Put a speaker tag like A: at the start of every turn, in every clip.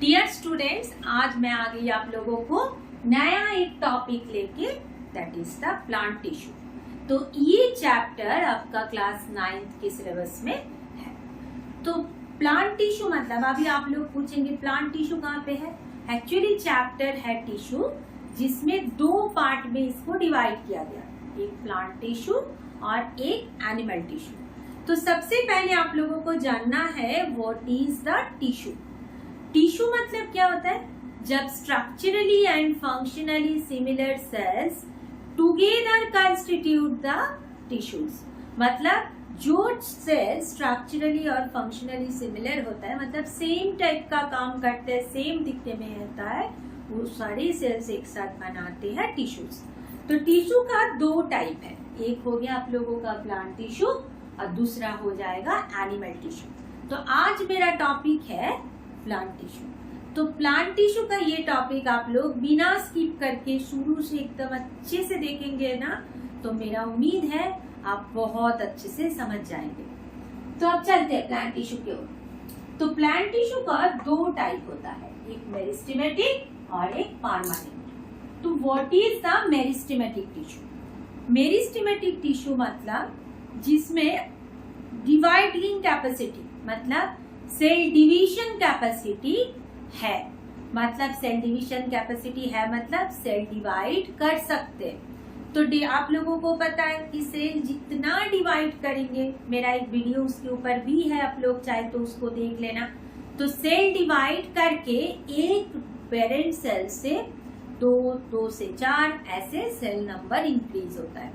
A: Dear students, आज मैं आ गई आप लोगों को नया एक टॉपिक लेके, that is the plant tissue. तो ये चैप्टर आपका क्लास 9th के सिलेबस में है। तो प्लांट टिश्यू मतलब अभी आप लोग पूछेंगे प्लांट टिश्यू कहाँ पे है। एक्चुअली चैप्टर है टिश्यू, जिसमें दो पार्ट में इसको डिवाइड किया गया, एक प्लांट टिश्यू और एक एनिमल टिश्यू। तो सबसे पहले आप लोगों को जानना है what is the tissue. Tissue मतलब क्या होता है? जब structurally and functionally similar sales together constitute the tissues. मतलब जो सेल स्ट्रक्चरली और फंक्शनली सिमिलर होता है, मतलब सेम टाइप का काम करते हैं, सेम दिखने में रहता है, वो सारे सेल्स एक साथ बनाते हैं टिश्यूज। तो टिश्यू का दो टाइप है, एक हो गया आप लोगों का प्लांट टिश्यू और दूसरा हो जाएगा एनिमल टिश्यू। तो आज मेरा टॉपिक है प्लांट टिश्यू। तो प्लांट टिश्यू का ये टॉपिक आप लोग बिना स्किप करके शुरू से एकदम अच्छे से देखेंगे ना, तो मेरा उम्मीद है आप बहुत अच्छे से समझ जाएंगे। तो अब चलते हैं प्लांट टिश्यू की ओर। तो प्लांट टिश्यू का दो टाइप होता है, एक मेरिस्टेमेटिक और एक परमानेंट। तो what is the meristematic tissue? Meristematic tissue मतलब जिसमें डिवाइडिंग कैपेसिटी, मतलब सेल डिवीजन कैपेसिटी है। मतलब सेल डिवीजन कैपेसिटी है मतलब सेल डिवाइड कर सकते हैं। तो आप लोगों को पता है कि सेल जितना डिवाइड करेंगे, मेरा एक वीडियो उसके ऊपर भी है, आप लोग चाहे तो उसको देख लेना। तो सेल डिवाइड करके एक पेरेंट सेल से दो से 4 ऐसे सेल नंबर इंक्रीज होता है।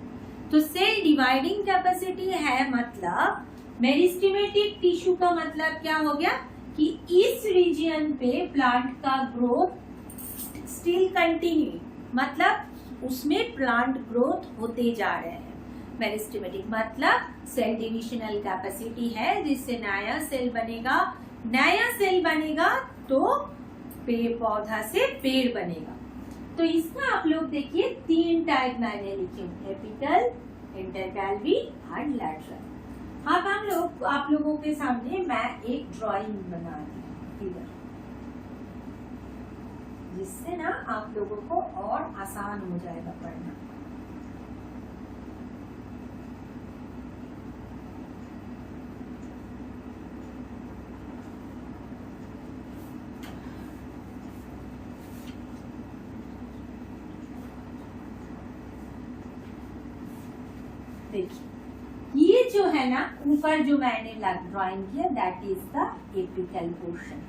A: तो सेल डिवाइडिंग कैपेसिटी है, मतलब मेरिस्टेमेटिक टिश्यू का मतलब क्या हो गया कि इस रीजन पे प्लांट का ग्रोथ स्टिल कंटिन्यू, मतलब उसमें प्लांट ग्रोथ होते जा रहे हैं। मेरिस्टेमेटिक मतलब सेल डिविजनल कैपेसिटी है, जिससे नया सेल बनेगा तो पौधा से पेड़ बनेगा। तो इसका आप लोग देखिए 3 टाइप मैंने लिखे हूँ, एपिकल, इंटरकैलरी और लैटरल। अब आप लोगों के सामने मैं एक ड्राइंग बना दी हूँ, जिससे ना आप लोगों को और आसान हो जाएगा पढ़ना। देखिए ये जो है ना, ऊपर जो मैंने ड्राइंग किया, that is the apical portion.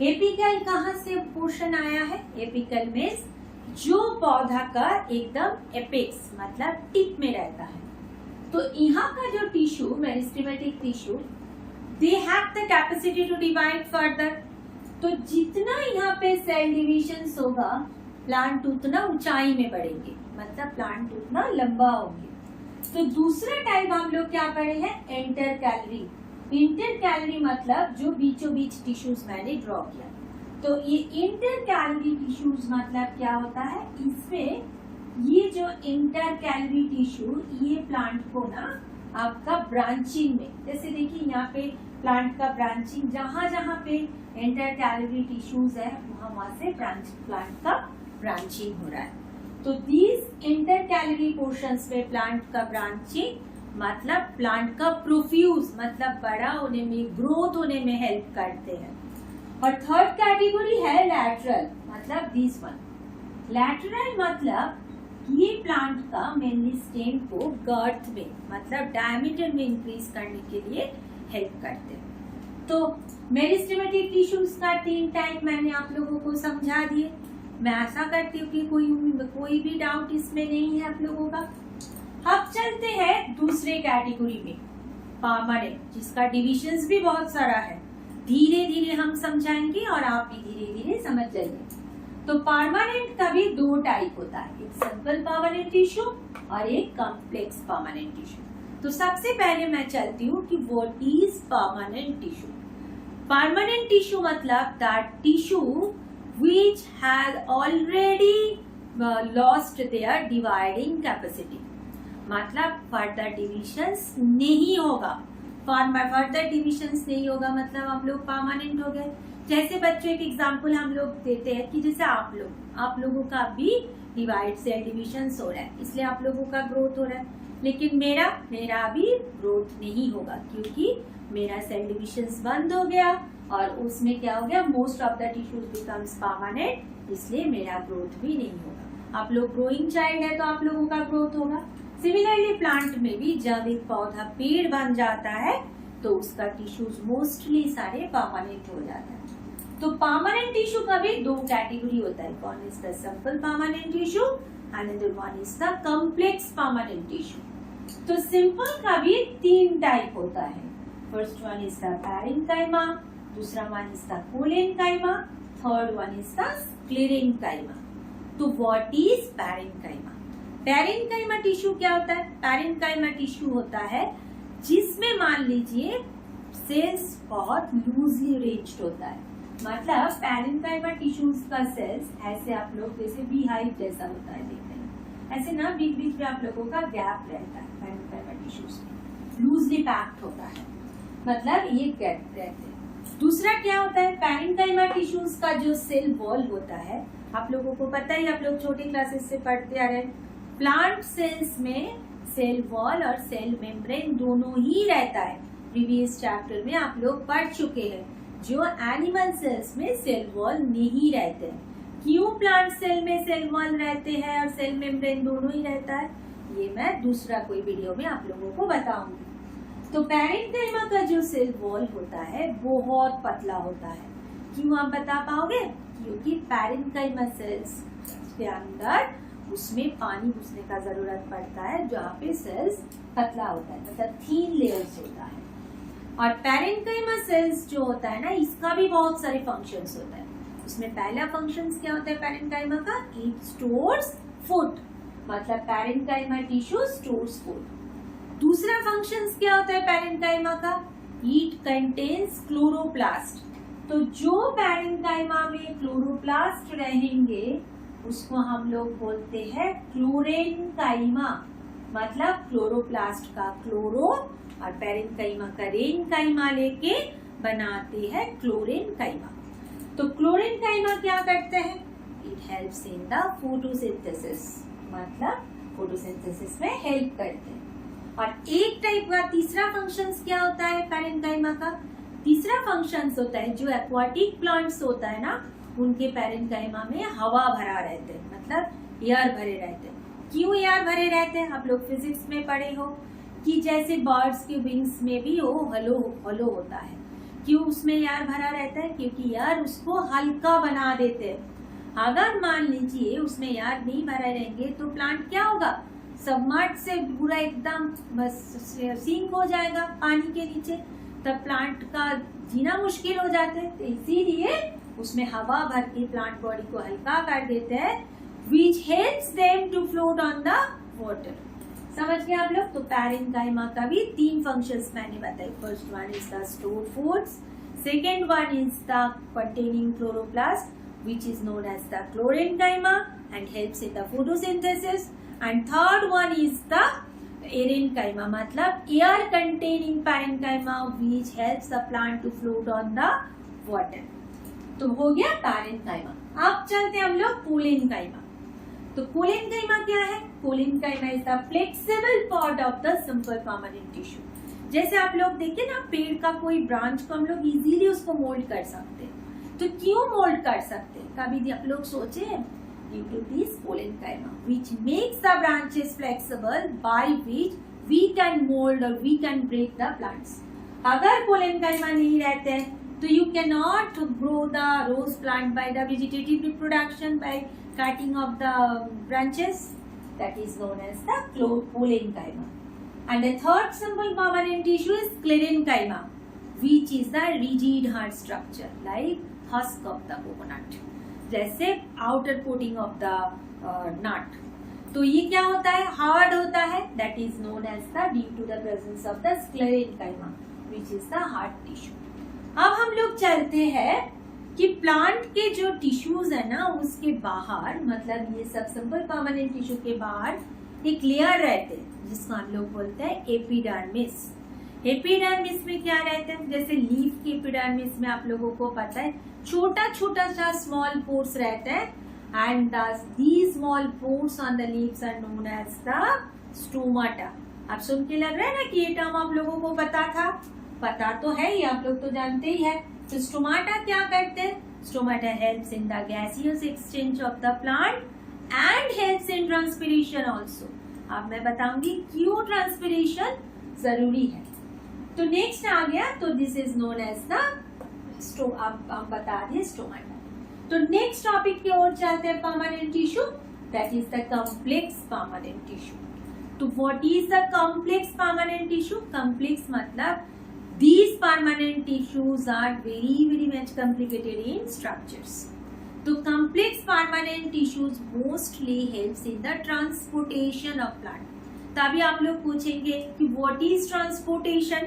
A: Apical कहाँ से पोर्शन आया है? एपिकल मींस जो पौधा का एकदम एपेक्स मतलब टिप में रहता है। तो यहाँ का जो tissue, meristematic tissue, they have the capacity to divide further. तो जितना यहाँ पे सेल डिविजन होगा, प्लांट उतना ऊंचाई में बढ़ेंगे, मतलब प्लांट उतना लंबा होंगे। तो दूसरा टाइप हम लोग क्या पढ़े हैं? इंटरकैलरी। इंटरकैलरी मतलब जो बीचों बीच टिश्यूज मैंने ड्रॉ किया। तो ये इंटरकैलरी टिश्यूज मतलब क्या होता है? इसमें ये जो इंटरकैलरी टिश्यू, ये प्लांट को ना आपका ब्रांचिंग में, जैसे देखिए यहाँ पे प्लांट का ब्रांचिंग, जहाँ पे इंटरकैलरी टिश्यूज है वहां से प्लांट का ब्रांचिंग हो रहा है। तो दीज इंटरकैलरी पोर्शंस में प्लांट का ब्रांचिंग मतलब प्लांट का प्रोफ्यूज, मतलब बड़ा होने में, ग्रोथ होने में हेल्प करते हैं। और थर्ड कैटेगरी है लैटरल, मतलब दिस वन। लैटरल मतलब ये प्लांट का मेनली स्टेम को गर्थ में, मतलब डायमीटर में इंक्रीज करने के लिए हेल्प करते हैं। तो मेरिस्टेमेटिक टिश्यूज का 3 टाइप मैंने आप लोगों को समझा दिए। मैं आशा करती हूँ कि कोई भी डाउट इसमें नहीं है आप लोगों का। अब चलते हैं दूसरे कैटेगरी में, परमानेंट, जिसका डिविजन्स भी बहुत सारा है। धीरे धीरे हम समझाएंगे और आप भी धीरे धीरे समझ जाइए। तो परमानेंट का भी 2 टाइप होता है, एक सिंपल परमानेंट टिश्यू और एक कॉम्प्लेक्स परमानेंट टिश्यू। तो सबसे पहले मैं चलती हूँ कि what is permanent tissue. Permanent tissue मतलब that tissue which has already lost their dividing capacity, मतलब फर्दर डिविजन्स नहीं होगा। फर्दर डिविजन्स नहीं होगा मतलब हम लोग परमानेंट हो गए। जैसे बच्चों एक एग्जांपल हम लोग देते हैं कि जैसे आप लोगों का भी डिवाइड सेल डिविजन हो रहा है, इसलिए आप लोगों का ग्रोथ हो रहा है, लेकिन मेरा अभी ग्रोथ नहीं होगा क्योंकि मेरा सेल डिविजन बंद हो गया और उसमें क्या हो गया, most of the tissues becomes permanent, इसलिए मेरा ग्रोथ भी नहीं होगा। आप लोग ग्रोइंग चाइल्ड है तो आप लोगों का ग्रोथ होगा। सिमिलरली प्लांट में भी जब एक पौधा पेड़ बन जाता है तो उसका टिश्यूज मोस्टली सारे परमानेंट हो जाता है। तो परमानेंट टिश्यू का भी दो कैटेगरी होता है, one is the simple permanent tissue, another one is the complex permanent tissue. तो सिंपल का भी 3 टाइप होता है। First one is the parenchyma, दूसरा one is the collenchyma, third one is the sclerenchyma. तो what is parenchyma? Parenchyma tissue क्या होता है? पैरेन्काइमा टिश्यू होता है जिसमें मान लीजिए सेल्स बहुत लूजली अरेंज्ड होता है, मतलब पैरेन्काइमा टिश्यूज का सेल्स ऐसे आप लोग जैसे बीहाइव जैसा होता है, देखते हैं ऐसे ना, बीच बीच में आप लोगों का गैप रहता है, पैरेन्काइमा टिश्यूज में लूजली पैक्ड होता है, मतलब ये गैप रहते हैं। दूसरा क्या होता है, पैरेन्काइमा टिश्यूज का जो सेल वॉल होता है, आप लोगों को पता ही, आप लोग छोटे क्लासेस से पढ़ते आ रहे हैं, प्लांट सेल्स में सेल वॉल और सेल मेम्ब्रेन दोनों ही रहता है। प्रीवियस चैप्टर में आप लोग पढ़ चुके हैं, जो एनिमल सेल्स में सेल वॉल नहीं रहते हैं। क्यों प्लांट सेल में सेल वॉल रहते हैं और सेल मेम्ब्रेन दोनों ही रहता है, ये मैं दूसरा कोई वीडियो में आप लोगों को बताऊंगी। तो पैरेन्काइमा का जो सेल वॉल होता है बहुत पतला होता है। क्यों आप बता पाओगे? क्योंकि पैरेन्काइमा सेल्स के अंदर उसमें पानी घुसने का जरूरत पड़ता है, जहाँ पे सेल्स पतला होता है, मतलब थीन लेयर्स होता है। और पैरेन्काइमा सेल्स जो होता है ना, इसका भी बहुत सारे फंक्शंस होता है। उसमें पहला फंक्शंस क्या होता है पैरेन्काइमा का? इट स्टोर्स फूड, मतलब पैरेन्काइमा टिश्यू स्टोर्स फूड। दूसरा फंक्शंस क्या होता है पैरेन्काइमा का? It contains chloroplast. तो जो पैरेन्काइमा में क्लोरोप्लास्ट रहेंगे उसको हम लोग बोलते हैं क्लोरेन्काइमा, मतलब क्लोरोप्लास्ट का क्लोरो और पैरेन्काइमा का रेन्काइमा लेके बनाते हैं क्लोरेन्काइमा। तो क्लोरेन्काइमा क्या करते हैं? It helps in the photosynthesis, मतलब फोटोसिंथेसिस में हेल्प करते हैं। और एक टाइप का तीसरा फंक्शंस क्या होता है पैरेन्काइमा का? तीसरा फंक्शंस होता है जो एक्वाटिक प्लांट्स होता है ना, उनके पैरेन्काइमा में हवा भरा रहते हैं, मतलब एयर भरे रहते हैं। क्यों एयर भरे रहते हैं? आप लोग फिजिक्स में पढ़े हो कि जैसे बर्ड्स के विंग्स में भी वो हलो होता है। क्यों उसमें एयर भरा रहता है? क्योंकि एयर उसको हल्का बना देते हैं। अगर मान लीजिए उसमें एयर नहीं भरे रहेंगे तो प्लांट क्या होगा? सबमर्ज से पूरा एकदम बस सिंक हो जाएगा पानी के नीचे, तब प्लांट का जीना मुश्किल हो जाता है। तो इसीलिए उसमें हवा भर के प्लांट बॉडी को हल्का कर देते हैं, which helps them to float on the water। समझ गए आप लोग? तो पैरेन्काइमा का भी 3 फंक्शंस मैंने बताए। First one is the store foods, second one is the containing chloroplast which is known as the chlorenchyma and helps in the photosynthesis, and third one is the erenchyma, मतलब air containing parenchyma which helps the plant to float on the water। तो हो गया parenchyma. अब चलते हैं हम लोग collenchyma. तो कोलेन्काइमा क्या है? Collenchyma is the flexible part of the simple permanent tissue. जैसे आप लोग देखिए ना, पेड़ का कोई ब्रांच को हम लोग इजीली उसको मोल्ड कर सकते हैं। तो क्यों मोल्ड कर सकते हैं? कभी आप लोग सोचे हैं? Due to this collenchyma which makes the branches flexible by which we can mould और we can break the plants. अगर कोलेन्काइमा नहीं रहते हैं तो you cannot grow the rose plant by the vegetative reproduction by cutting of the branches, that is known as the colenenchyma। And the third simple permanent tissue is sclerenchyma, which is the rigid hard structure like husk of the coconut, जैसे outer coating of the nut। तो ये क्या होता है? Hard होता है, that is known as the due to the presence of the sclerenchyma, which is the hard tissue। अब हम लोग चलते हैं कि प्लांट के जो टिश्यूज है ना, उसके बाहर, मतलब ये सब सिंपल परमानेंट टिश्यू के बाहर एक लेयर रहते हैं जिसको हम लोग बोलते हैं एपिडर्मिस। एपिडर्मिस में क्या रहता है, जैसे लीफ की एपिडर्मिस में आप लोगों को पता है छोटा छोटा सा स्मॉल पोर्स रहता है, and these small pores on the leaves are known as the stomata। अब सुन के लग रहा है ना कि ये टर्म आप लोगों को पता तो है ही, आप लोग तो जानते ही है। तो स्टोमाटा क्या करते हैं, stomata helps in the gaseous exchange of the plant and helps in transpiration also. अब मैं बताऊंगी क्यों ट्रांसपिरेशन जरूरी है। तो नेक्स्ट आ गया, तो this is known as the अब बता दिए स्टोमाटा। तो नेक्स्ट टॉपिक की ओर चलते हैं, permanent tissue, that is the complex permanent tissue. तो what is the complex permanent tissue? Complex मतलब these permanent tissues are very much complicated in structures। तो complex permanent tissues mostly helps in the transportation of plant। तभी आप लोग पूछेंगे कि what is transportation?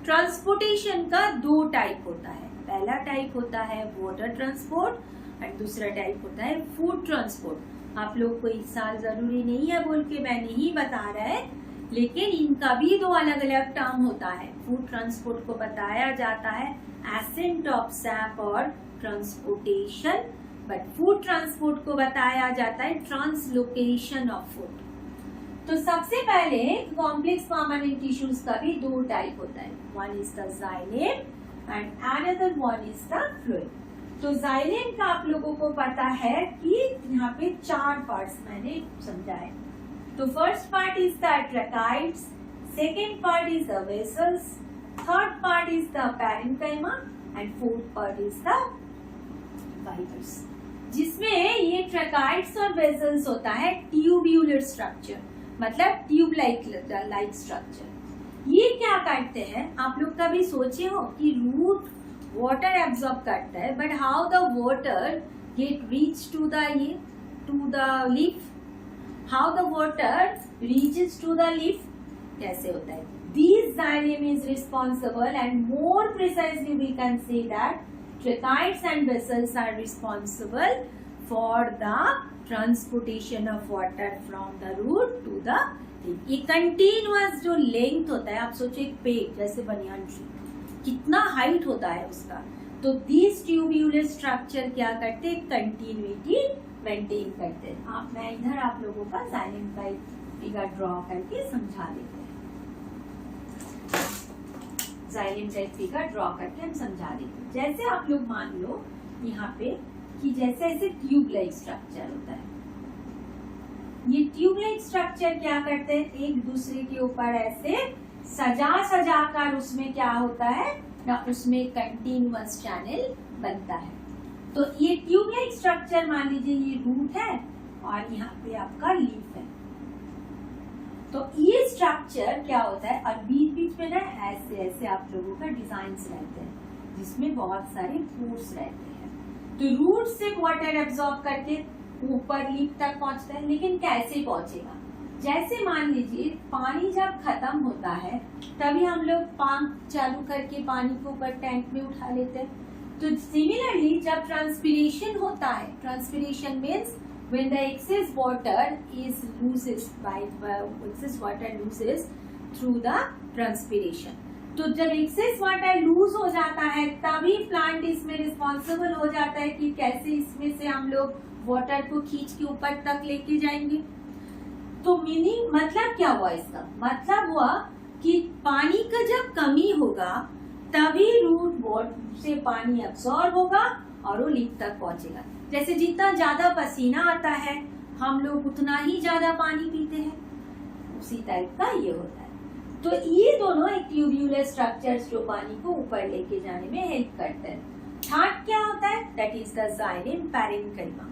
A: Transportation का दो टाइप होता है, पहला टाइप होता है वाटर ट्रांसपोर्ट और दूसरा टाइप होता है फूड ट्रांसपोर्ट। आप लोग को इस साल जरूरी नहीं है बोल के मैं नहीं बता रहा है, लेकिन इनका भी दो अलग अलग टर्म होता है। फूड ट्रांसपोर्ट को बताया जाता है एसेंट ऑफ सैप और ट्रांसपोर्टेशन, बट फूड ट्रांसपोर्ट को बताया जाता है ट्रांसलोकेशन ऑफ फूड। तो सबसे पहले कॉम्प्लेक्स परमानेंट टिश्यूज का भी दो टाइप होता है, one is the xylem and another one is the phloem. तो जाइलेम का आप लोगों को पता है कि यहाँ पे चार पार्ट्स मैंने समझाए। तो first part is the tracheids, second part is the vessels, third part is the parenchyma and fourth part is the fibres. जिसमें ये ट्रैकाइड्स और वेसल्स होता है ट्यूब्यूलर स्ट्रक्चर, मतलब ट्यूब लाइक स्ट्रक्चर। ये क्या करते हैं, आप लोग कभी सोचे हो कि रूट वाटर एब्जॉर्ब करता है, but how the water get reach to the leaf, how the water reaches to the leaf, कैसे होता है? This xylem is responsible, and more precisely we can say that tracheids and vessels are responsible for the transportation of water from the root to the leaf। ये continuous जो length होता है, आप सोचो एक पेड़ जैसे बनियान ट्री कितना हाइट होता है उसका, तो these tubular structure क्या करते हैं, कंटिन्यूटी मेंटेन करते हैं। मैं इधर आप लोगों का जाइलेम का एक फिगर ड्रॉ करके समझा देते हैं, जाइलेम का एक फिगर ड्रॉ करके हम समझा देते हैं। जैसे आप लोग मान लो यहाँ पे कि जैसे ऐसे ट्यूब लाइक स्ट्रक्चर होता है, ये ट्यूब लाइक स्ट्रक्चर क्या करते हैं, एक दूसरे के ऊपर ऐसे सजा कर उसमें क्या होता है ना, उसमें कंटिन्यूअस चैनल बनता है। तो ये ट्यूब लाइक स्ट्रक्चर मान लीजिए ये रूट है और यहाँ पे आपका लीफ है। तो ये स्ट्रक्चर क्या होता है, और बीच बीच में ना ऐसे ऐसे आप लोगों का डिजाइन्स रहते हैं जिसमें बहुत सारे पोर्स रहते हैं। तो रूट से वाटर एब्जॉर्ब करके ऊपर लीफ तक पहुंचता है, लेकिन कैसे पहुंचेगा? जैसे मान लीजिए पानी जब खत्म होता है तभी हम लोग पंप चालू करके पानी को ऊपर टैंक में उठा लेते हैं। तो सिमिलरली जब ट्रांसपिरेशन होता है, transpiration means when the excess water loses through the transpiration। तो जब एक्सेस वाटर लूज हो जाता है तभी प्लांट इसमें रिस्पॉन्सिबल हो जाता है कि कैसे इसमें से हम लोग वाटर को खींच के ऊपर तक लेके जाएंगे। तो मीनिंग मतलब क्या हुआ इसका, मतलब हुआ कि पानी का जब कमी होगा तभी रूट बोर्ड से पानी अब्सॉर्ब होगा और वो लीफ तक पहुंचेगा। जैसे जितना ज्यादा पसीना आता है हम लोग उतना ही ज्यादा पानी पीते हैं, उसी टाइप का ये होता है। तो ये दोनों एक ट्यूब्यूलर स्ट्रक्चर्स जो पानी को ऊपर लेके जाने में हेल्प करते हैं। थर्ड क्या होता है, that is the xylem parenchyma.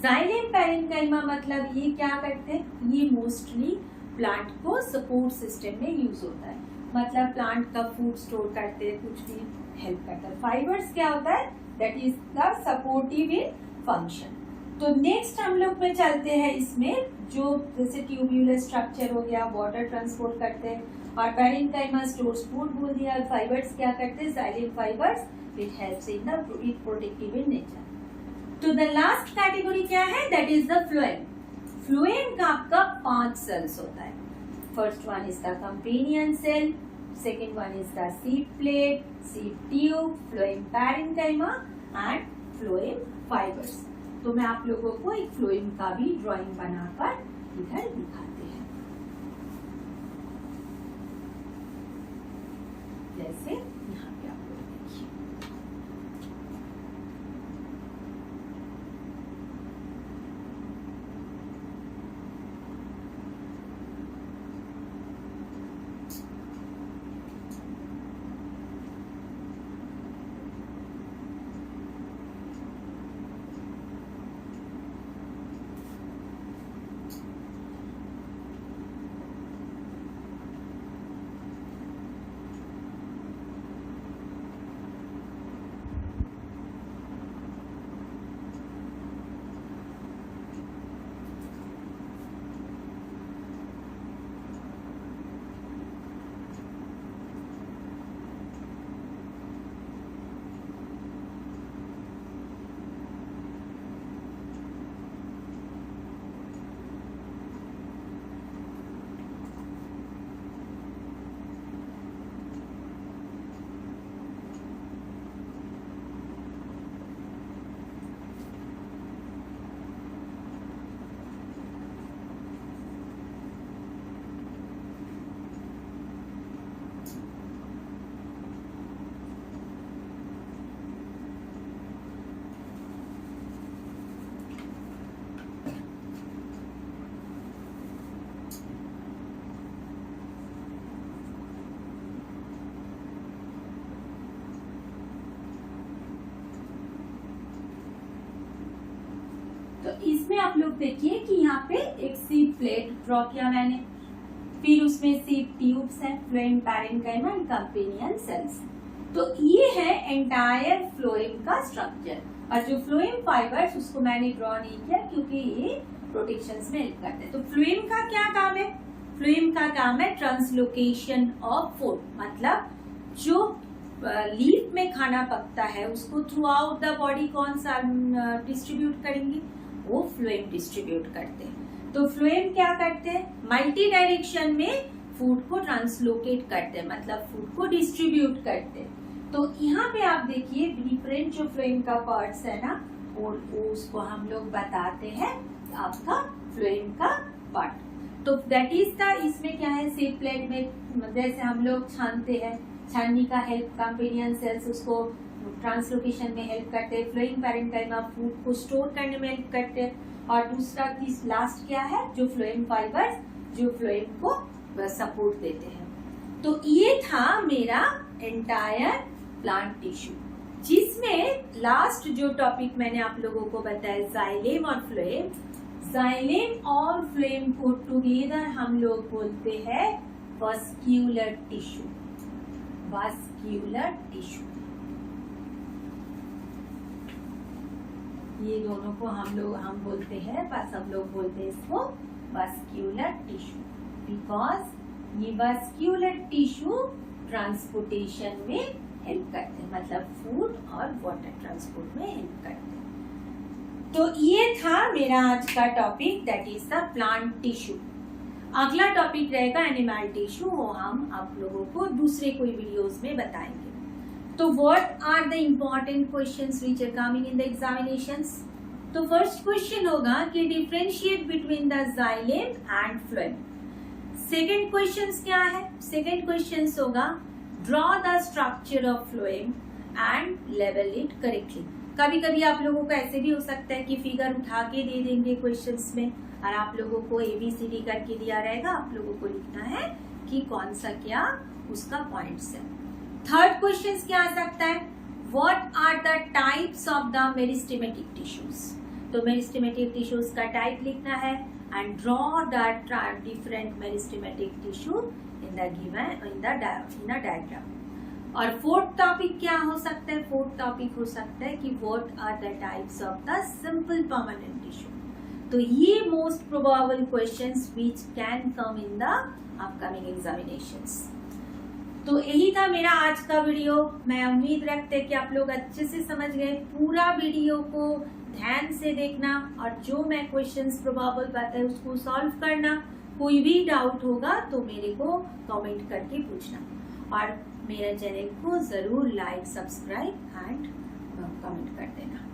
A: Xylem parenchyma मतलब ये क्या करते हैं, ये मोस्टली प्लांट को सपोर्ट सिस्टम में यूज होता है, मतलब प्लांट का फूड स्टोर करते हैं, कुछ भी हेल्प करता है। फाइबर्स क्या होता है, that is the supportive in function. तो नेक्स्ट हम लोग पे चलते हैं, इसमें जो जैसे ट्यूब्यूलर स्ट्रक्चर हो गया, वाटर ट्रांसपोर्ट करते हैं, और पैरेन्काइमा स्टोर्स फूड बोल दिया। फाइबर्स क्या करते हैं, xylem fibres which helps in the protective in nature. तो द लास्ट कैटेगरी क्या है, that is the phloem. Phloem का आपका 5 सेल्स होता है। First one is the companion cell, second one is the seed plate, seed tube, phloem parenchyma and phloem fibers. तो मैं आप लोगों को एक phloem का भी ड्राइंग बनाकर इधर दिखाते हैं, जैसे यहाँ पे आप लोग देखिए। तो इसमें आप लोग देखिए कि यहाँ पे एक सीड प्लेट ड्रॉ किया मैंने, फिर उसमें सीड ट्यूब्स है, phloem parenchyma and companion cells. तो ये है एंटायर फ्लोएम का स्ट्रक्चर, और जो फ्लोएम फाइबर्स उसको मैंने ड्रॉ नहीं किया क्योंकि ये प्रोटेक्शन में हेल्प करते हैं। तो फ्लोएम का क्या काम है? फ्लोएम का काम है ट्रांसलोकेशन ऑफ फूड, मतलब जो लीफ में खाना पकता है उसको थ्रू आउट द बॉडी कौन सा डिस्ट्रीब्यूट करेंगे? वो फ्लोएम डिस्ट्रीब्यूट करते हैं। तो फ्लोएम क्या करते हैं? मल्टी डायरेक्शन में फूड को ट्रांसलोकेट करते हैं, मतलब फूड को डिस्ट्रीब्यूट करते हैं। तो यहाँ पे आप देखिए डिफरेंट जो फ्लोएम का पार्ट्स है ना, वो उसको हम लोग बताते हैं आपका फ्लोएम का पार्ट। तो दैट इज द, इसमें क्या है, सीड प्लेट में जैसे हम लोग छानते हैं, छाननी का हेल्प, कंपेनियन सेल्स उसको ट्रांसलोकेशन में हेल्प करते हैं, फ्लोएम पैरेन्काइमा फूड को स्टोर करने में हेल्प करते हैं, और दूसरा लास्ट क्या है, जो फ्लोएम फाइबर्स जो फ्लोएम को सपोर्ट देते हैं। तो ये था मेरा एंटायर प्लांट टिश्यू, जिसमें लास्ट जो टॉपिक मैंने आप लोगों को बताया जाइलेम और फ्लोएम। जाइलेम और फ्लोएम को टुगेदर हम लोग बोलते हैं वास्क्यूलर टिश्यू, वास्क्यूलर टिश्यू। ये दोनों को हम बोलते हैं, बस हम लोग बोलते हैं इसको वास्क्यूलर टिश्यू, बिकॉज ये वास्क्यूलर टिश्यू ट्रांसपोर्टेशन में हेल्प करते हैं, मतलब फूड और वाटर ट्रांसपोर्ट में हेल्प करते हैं। तो ये था मेरा आज का topic, that is the plant tissue. अगला टॉपिक रहेगा एनिमल टिश्यू, वो हम आप लोगों को दूसरे कोई वीडियोस में बताएंगे। तो what are the important questions which are coming in the examinations? तो फर्स्ट क्वेश्चन होगा कि differentiate between the xylem and phloem. Second questions क्या है? सेकंड क्वेश्चंस होगा draw the structure of phloem and level it correctly. कभी कभी आप लोगों को ऐसे भी हो सकता है कि फिगर उठा के दे देंगे क्वेश्चंस में, और आप लोगों को ABCD करके दिया रहेगा, आप लोगों को लिखना है कि कौन सा क्या उसका पॉइंट्स है। थर्ड क्वेश्चन क्या आ सकता है? What are the types of the meristematic tissues? तो मेरिस्टेमेटिक टिश्यूज का टाइप लिखना है and draw the different meristematic tissue in the given in a diagram. और फोर्थ टॉपिक क्या हो सकता है? फोर्थ टॉपिक हो सकता है कि what are the types of the simple permanent tissue. तो ये most probable questions which can come in the upcoming examinations. तो यही था मेरा आज का वीडियो। मैं उम्मीद रखते हैं कि आप लोग अच्छे से समझ गए। पूरा वीडियो को ध्यान से देखना और जो मैं क्वेश्चंस प्रोबेबल बताए उसको सॉल्व करना। कोई भी डाउट होगा तो मेरे को कमेंट करके पूछना। और मेरे चैनल को जरूर लाइक, सब्सक्राइब एंड कमेंट कर देना।